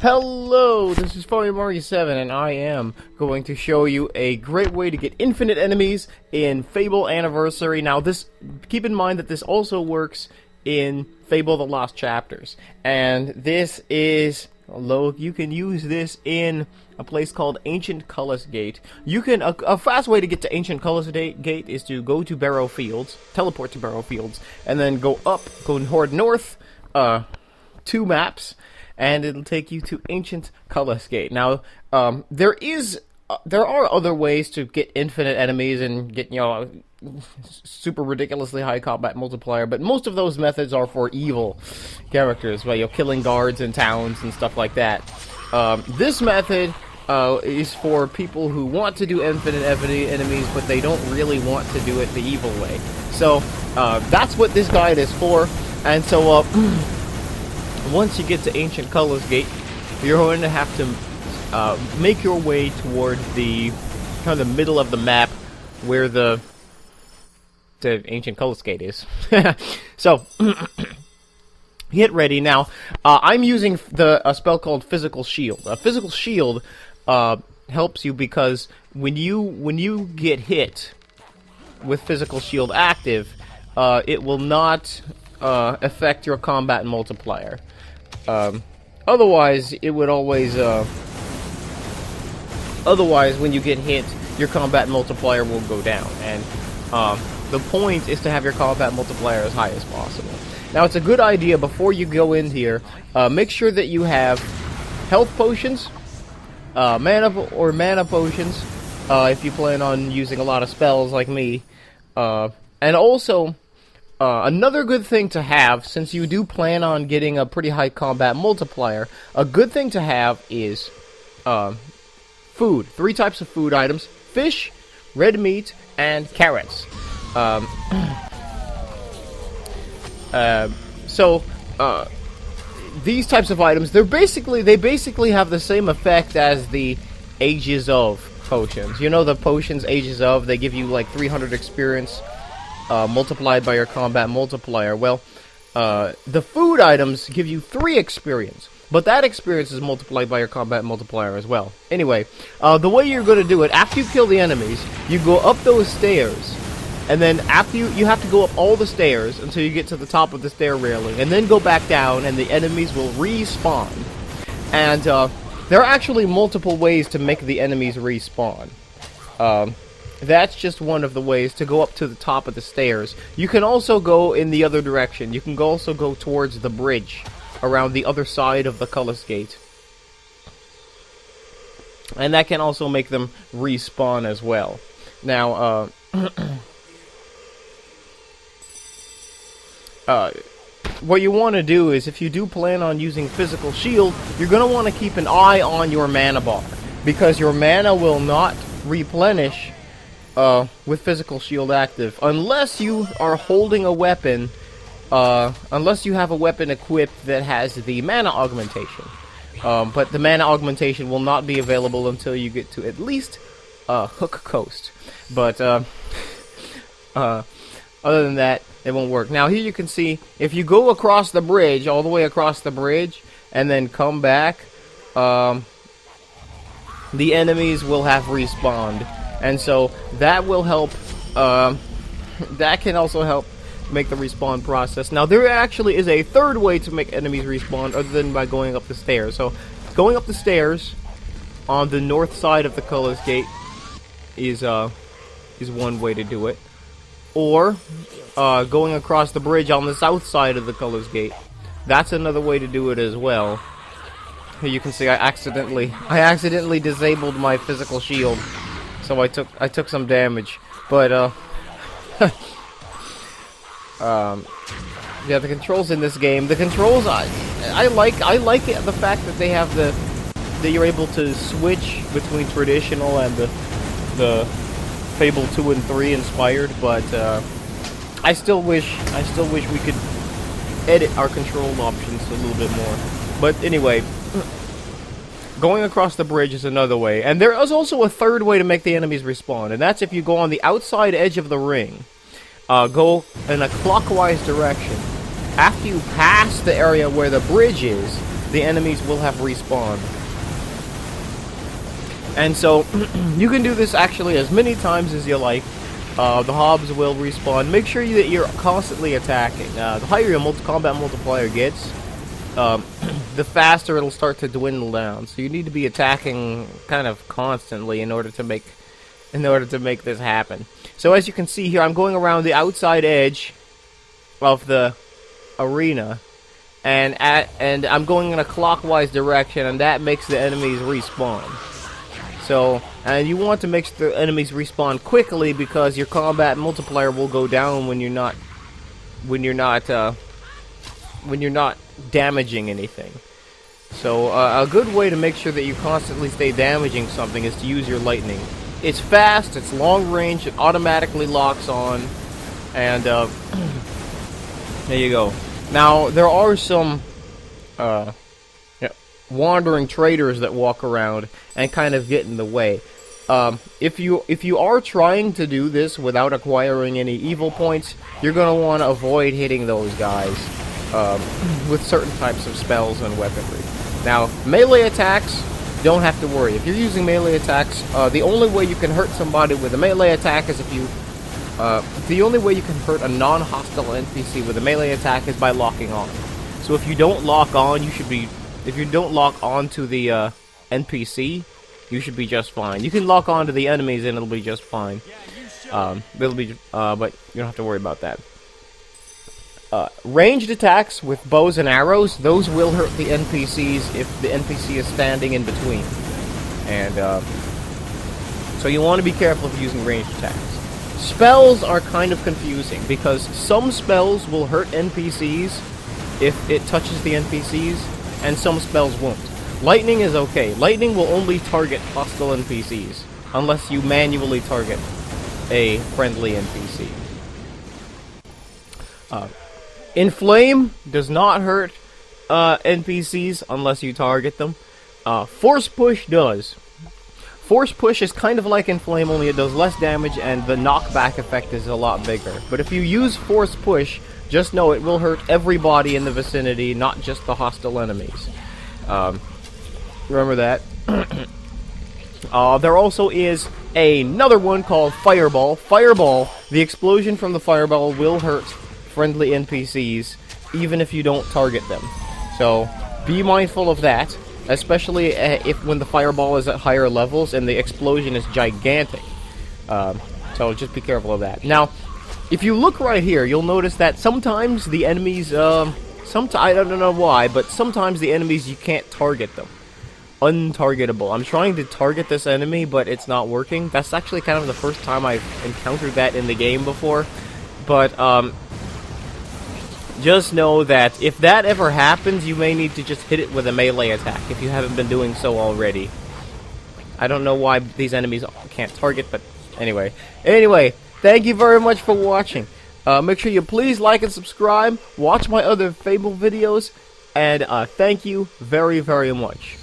Hello, this is Mario7, and I am going to show you a great way to get infinite enemies in Fable Anniversary. Now, keep in mind that this also works in Fable The Lost Chapters, and this is, although you can use this in a place called Ancient Cullis Gate. A fast way to get to Ancient Cullis Gate is to go to Barrow Fields, teleport to Barrow Fields, and then go north, 2 maps, and it'll take you to Ancient Cullis Gate. Now, there are other ways to get infinite enemies and get, super ridiculously high combat multiplier, but most of those methods are for evil characters, where you're killing guards in towns and stuff like that. This method is for people who want to do infinite enemies, but they don't really want to do it the evil way. So, that's what this guide is for, and so, once you get to Ancient Cullis Gate, you're going to have to make your way toward the kind of the middle of the map where the Ancient Cullis Gate is. So, get ready. Now, I'm using a spell called Physical Shield. A Physical Shield helps you because when you get hit with Physical Shield active, it will not affect your combat multiplier. Otherwise, it would always, otherwise, when you get hit, your combat multiplier will go down, and, the point is to have your combat multiplier as high as possible. Now, it's a good idea, before you go in here, make sure that you have health potions, mana potions, if you plan on using a lot of spells like me, and also, another good thing to have, since you do plan on getting a pretty high combat multiplier, a good thing to have is food. 3 types of food items: fish, red meat, and carrots. These types of items, they basically have the same effect as the Ages of potions. You know the potions Ages of, they give you like 300 experience multiplied by your combat multiplier. Well, the food items give you 3 experience, but that experience is multiplied by your combat multiplier as well. Anyway, the way you're going to do it, after you kill the enemies, you go up those stairs, and then after you have to go up all the stairs until you get to the top of the stair railing, and then go back down, and the enemies will respawn. And there are actually multiple ways to make the enemies respawn. That's just one of the ways to go up to the top of the stairs. You can also go in the other direction. You can also go towards the bridge around the other side of the Cullis Gate. And that can also make them respawn as well. Now, what you want to do is, if you do plan on using Physical Shield, you're going to want to keep an eye on your mana bar, because your mana will not replenish with Physical Shield active, unless you are holding a weapon, unless you have a weapon equipped that has the mana augmentation. But the mana augmentation will not be available until you get to at least Hook Coast. But other than that, it won't work. Now here you can see, if you go across the bridge, all the way across the bridge, and then come back, the enemies will have respawned. And so that will help, that can also help make the respawn process. Now, there actually is a third way to make enemies respawn other than by going up the stairs. So, going up the stairs on the north side of the Cullis Gate is one way to do it. Or, going across the bridge on the south side of the Cullis Gate. That's another way to do it as well. Here you can see I accidentally disabled my Physical Shield. So I took some damage, but yeah, the controls in this game, the controls I like the fact that they have that you're able to switch between traditional and the Fable 2 and 3 inspired, but I still wish we could edit our control options a little bit more. But anyway, going across the bridge is another way, and there is also a third way to make the enemies respawn, and that's if you go on the outside edge of the ring, go in a clockwise direction. After you pass the area where the bridge is, the enemies will have respawned. And so, you can do this actually as many times as you like. The hobs will respawn. Make sure that you're constantly attacking. The higher your combat multiplier gets, the faster it'll start to dwindle down. So you need to be attacking kind of constantly in order to make this happen. So as you can see here, I'm going around the outside edge of the arena, and I'm going in a clockwise direction, and that makes the enemies respawn. So, and you want to make the enemies respawn quickly because your combat multiplier will go down when you're not damaging anything. So, a good way to make sure that you constantly stay damaging something is to use your lightning. It's fast, it's long range, it automatically locks on, and there you go. Now, there are some wandering traders that walk around and kind of get in the way. If you are trying to do this without acquiring any evil points, you're going to want to avoid hitting those guys with certain types of spells and weaponry. Now, melee attacks, don't have to worry. If you're using melee attacks, the only way you can hurt somebody with a melee attack is if you... the only way you can hurt a non-hostile NPC with a melee attack is by locking on. So if you don't lock on, if you don't lock on to the NPC, you should be just fine. You can lock on to the enemies and it'll be just fine. But you don't have to worry about that. Ranged attacks with bows and arrows, those will hurt the NPCs if the NPC is standing in between. And so you want to be careful if using ranged attacks. Spells are kind of confusing because some spells will hurt NPCs if it touches the NPCs, and some spells won't. Lightning is okay. Lightning will only target hostile NPCs, unless you manually target a friendly NPC. Inflame does not hurt NPCs unless you target them. Force Push does. Force Push is kind of like Inflame, only it does less damage and the knockback effect is a lot bigger. But if you use Force Push, just know it will hurt everybody in the vicinity, not just the hostile enemies. Remember that. There also is another one called Fireball. Fireball, the explosion from the fireball will hurt friendly NPCs, even if you don't target them. So, be mindful of that, especially when the fireball is at higher levels and the explosion is gigantic. So just be careful of that. Now, if you look right here, you'll notice that sometimes the enemies, I don't know why, but sometimes the enemies, you can't target them. Untargetable. I'm trying to target this enemy, but it's not working. That's actually kind of the first time I've encountered that in the game before. But, just know that if that ever happens, you may need to just hit it with a melee attack if you haven't been doing so already. I don't know why these enemies can't target, but anyway. Anyway, thank you very much for watching. Make sure you please like and subscribe, watch my other Fable videos, and thank you very, very much.